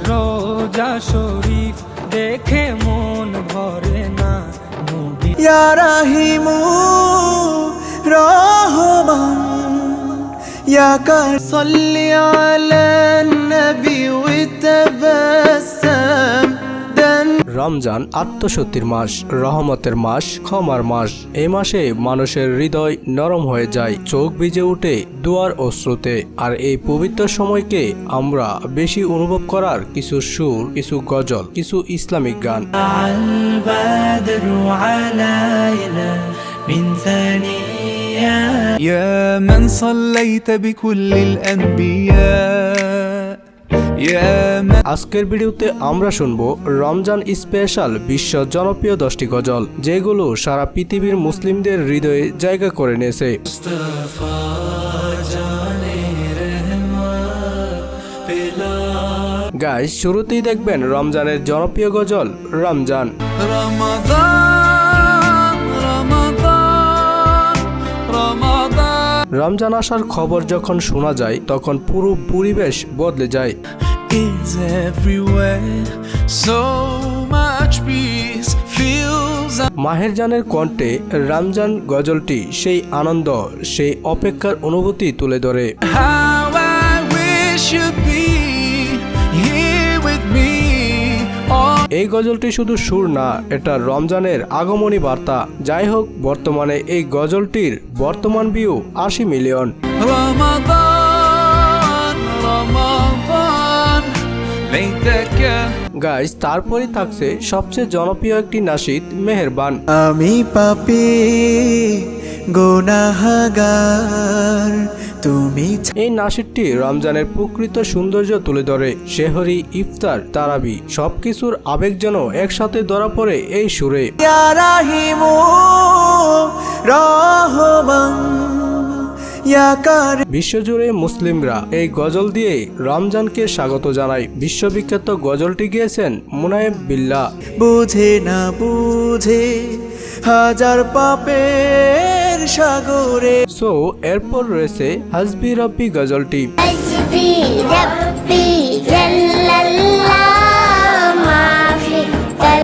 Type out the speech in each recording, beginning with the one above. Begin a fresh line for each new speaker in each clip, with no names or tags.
রোজা শরীফ দেখে মন ভরে না।
ইয়া রাহিমু রহমান ইয়া কার সাল্লি আলান নবী ওয়াতাবাসাম।
রমজান আত্মশুদ্ধির মাস, রহমতের মাস, ক্ষমার মাস। এই মাসে মানুষের হৃদয় নরম হয়ে যায়, চোখ ভিজে ওঠে দুয়ার অশ্রুতে। আর এই পবিত্র সময়কে আমরা বেশি অনুভব করার কিছু সুর, কিছু গজল, কিছু ইসলামিক গান।
يا من صليت بكل الأنبياء يا من
আজকের ভিডিওতে আমরা শুনবো রমজান স্পেশাল বিশ্ব জনপ্রিয় 10টি গজল, যেগুলো সারা পৃথিবীর মুসলিমদের হৃদয়ে জায়গা করে নিয়েছে। গাইস, শুরুতেই দেখবেন রমজানের জনপ্রিয় গজল রমজান। রমজান আসার খবর যখন শোনা যায় তখন পুরো পরিবেশ বদলে যায়। মাহের জানের কণ্ঠে রমজান গজলটি সেই আনন্দ, সেই অপেক্ষার অনুভূতি তুলে ধরে। এই গজলটি শুধু সুর না, এটা রমজানের আগমনী বার্তা। যাই হোক, বর্তমানে এই গজলটির বর্তমান ভিউ 80 মিলিয়ন। গাইস, তারপরে থাকছে সবচেয়ে জনপ্রিয় একটি নাশিদ মেহেরবান।
আমি পাপী গুনাহগার, তুমি।
এই নাশিদটি রমজানের প্রকৃত সৌন্দর্য তুলে ধরে। সেহরি, ইফতার, তারাবি সবকিছুর আবেগ যেন একসাথে ধরা পড়ে এই সুরে।
ইয়া রাহিমু রহমান ইয়া কার।
বিশ্বজুড়ে মুসলিমরা এই গজল দিয়ে রমজানকে স্বাগত জানায়। বিশ্ববিখ্যাত গজলটি গেয়েছেন মুনায়েব বিল্লাহ।
বুঝে না বুঝে হাজার পাপের সাগরে।
সো এরপর রয়েছে হাসবি রব্বি গজলটি।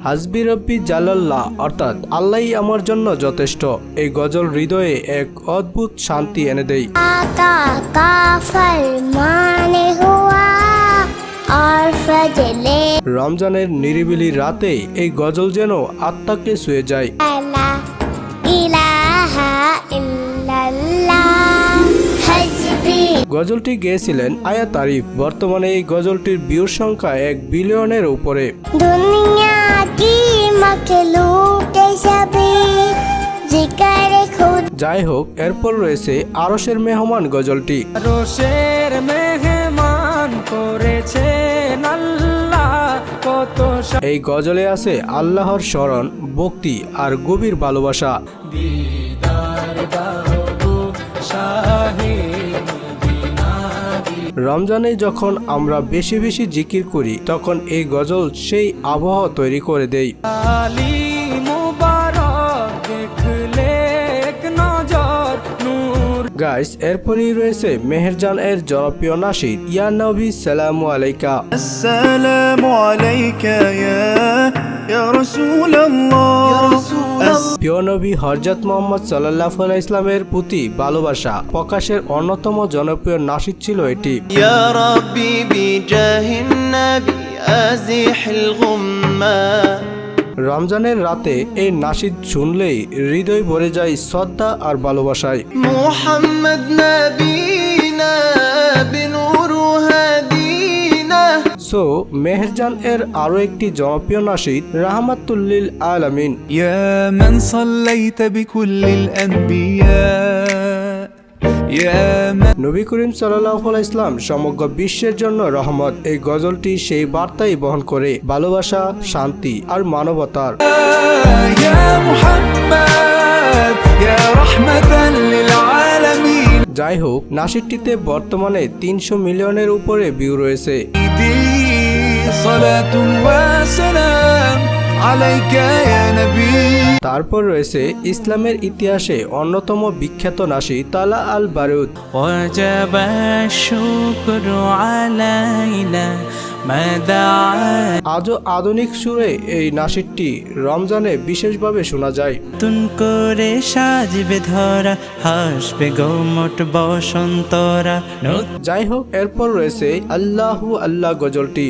হাসবি রব্বি জালাল্লাহ, অর্থাৎ আল্লাহই আমার জন্য যথেষ্ট। এই গজল হৃদয়ে এক অদ্ভুত শান্তি এনে দেয়। রমজানের নিরিবিলি রাতে এই গজল যেন আত্মাকে ছুঁয়ে যায়। গজলটি গেয়েছিলেন আয়া তারিফ। বর্তমানে এই গজলটির ভিউর সংখ্যা 1 বিলিয়নের উপরে। যাই হোক, এরপর রয়েছে আরশের মেহমান গজলটি।
আরশের মেহমান করেছেন আল্লাহ কত।
এই গজলে আছে আল্লাহর শরণ, ভক্তি আর গভীর ভালোবাসা। রমজানে যখন আমরা বেশি বেশি জিকির করি তখন এই গজল সেই আবহাওয়া তৈরি করে দেয়। গাইস, এরপরই রয়েছে মেহেরজান এর জনপ্রিয় নাশিদ ইয়া নবী সালামু আলাইকা।
আসসালামু আলাইকা ইয়া রাসূলুল্লাহ।
প্রিয় নবী হযরত মুহাম্মদ সাল্লাল্লাহু আলাইহি ইসলামের প্রতি ভালোবাসা প্রকাশের অন্যতম জনপ্রিয় নাশিদ ছিল এটি।
ইয়া রাব্বি বিজাহিন নবী আজিহিল গুম্মা।
রমজানের রাতে এই নাশিদ শুনলেই হৃদয় ভরে যায় শ্রদ্ধা আর ভালোবাসায়।
মুহাম্মদ নবীনা বিনুরু হাদিনা।
সো মেহেরজান এর আরো একটি জনপ্রিয় নাশিদ রাহমাতুল লিল আলামিন।
ইয়া মান সাল্লাইতা বিকুল্লিল আনবিয়া।
নবী করিম সাল্লাল্লাহু আলাইহি ইসলাম সমগ্র বিশ্বের জন্য রহমত। এই গজলটি সেই বার্তাই বহন করে, ভালোবাসা, শান্তি আর মানবতার। যাই হোক, নাশিদটিতে বর্তমানে 300 মিলিয়নের উপরে ভিউ রয়েছে।
عليك يا نبي
তারপর রয়েছে ইসলামের ইতিহাসে অন্যতম বিখ্যাত নাশি তালা আল বারুদ।
وجب الشكر علينا ما دعا
আজও আধুনিক সুরে এই নাশিদটি রমজানে বিশেষভাবে শোনা যায়।
তুন করে সাজবে ধরা হাসবে গোমট বসন্তরা
যাই হোক, এরপর রয়েছে আল্লাহু আল্লাহ গজলটি।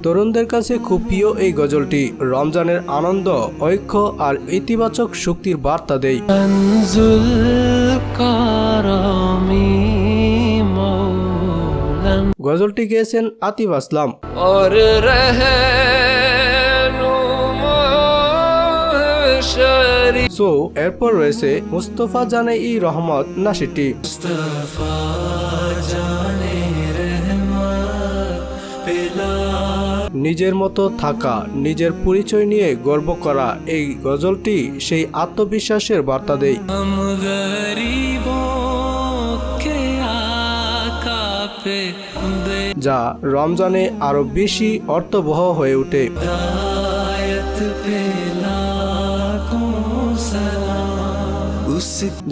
তরুণদের কাছে খুব প্রিয় এই গজলটি রমজানের আনন্দ, ঐক্য আর ইতিবাচক শক্তির বার্তা দেয়। গজলটি গেয়েছেন আতিফ আসলাম। সো এরপর রয়েছে মুস্তফা জানে ই রহমত নাশিদটি। নিজের মতো থাকা, নিজের পরিচয় নিয়ে গর্ব করা, এই গজলটি সেই আত্মবিশ্বাসের বার্তা দেয়। যা রমজানে আরো বেশি অর্থবহ হয়ে ওঠে।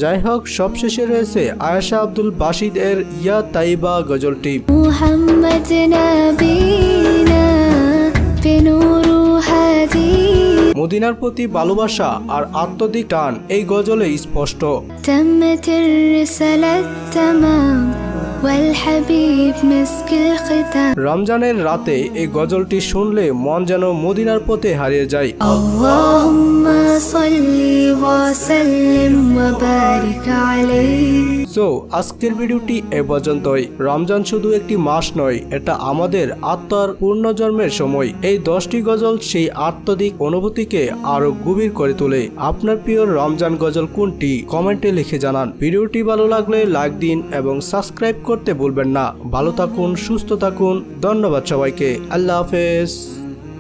যাই হোক, সবশেষে রয়েছে আয়েশা আব্দুল বাসিদ এর ইয়া তাইবা গজলটি।
মুহাম্মদ নবীনা বিনুরু হাদি
মদিনার প্রতি ভালোবাসা আর আত্মদিক টান এই গজলে স্পষ্ট।
تمت الرسالة تمام والحبيب مسك الختام
রমজানের রাতে এই গজলটি শুনলে মন যেন মদিনার পথে হারিয়ে যায়।
اللهم صل وسلم وبارك عليه।
সো আজকের ভিডিওটি এ পর্যন্তই। রমজান শুধু একটি মাস নয়, এটা আমাদের আত্মার পুনর্জন্মের সময়। এই 10টি গজল সেই আত্মদিক অনুভূতিকে আরো গভীর করে তোলে। আপনার প্রিয় রমজান গজল কোনটি কমেন্টে লিখে জানান। ভিডিওটি ভালো লাগলে লাইক দিন এবং সাবস্ক্রাইব করতে ভুলবেন না। ভালো থাকুন, সুস্থ থাকুন। ধন্যবাদ সবাইকে। আল্লাহ হাফেজ।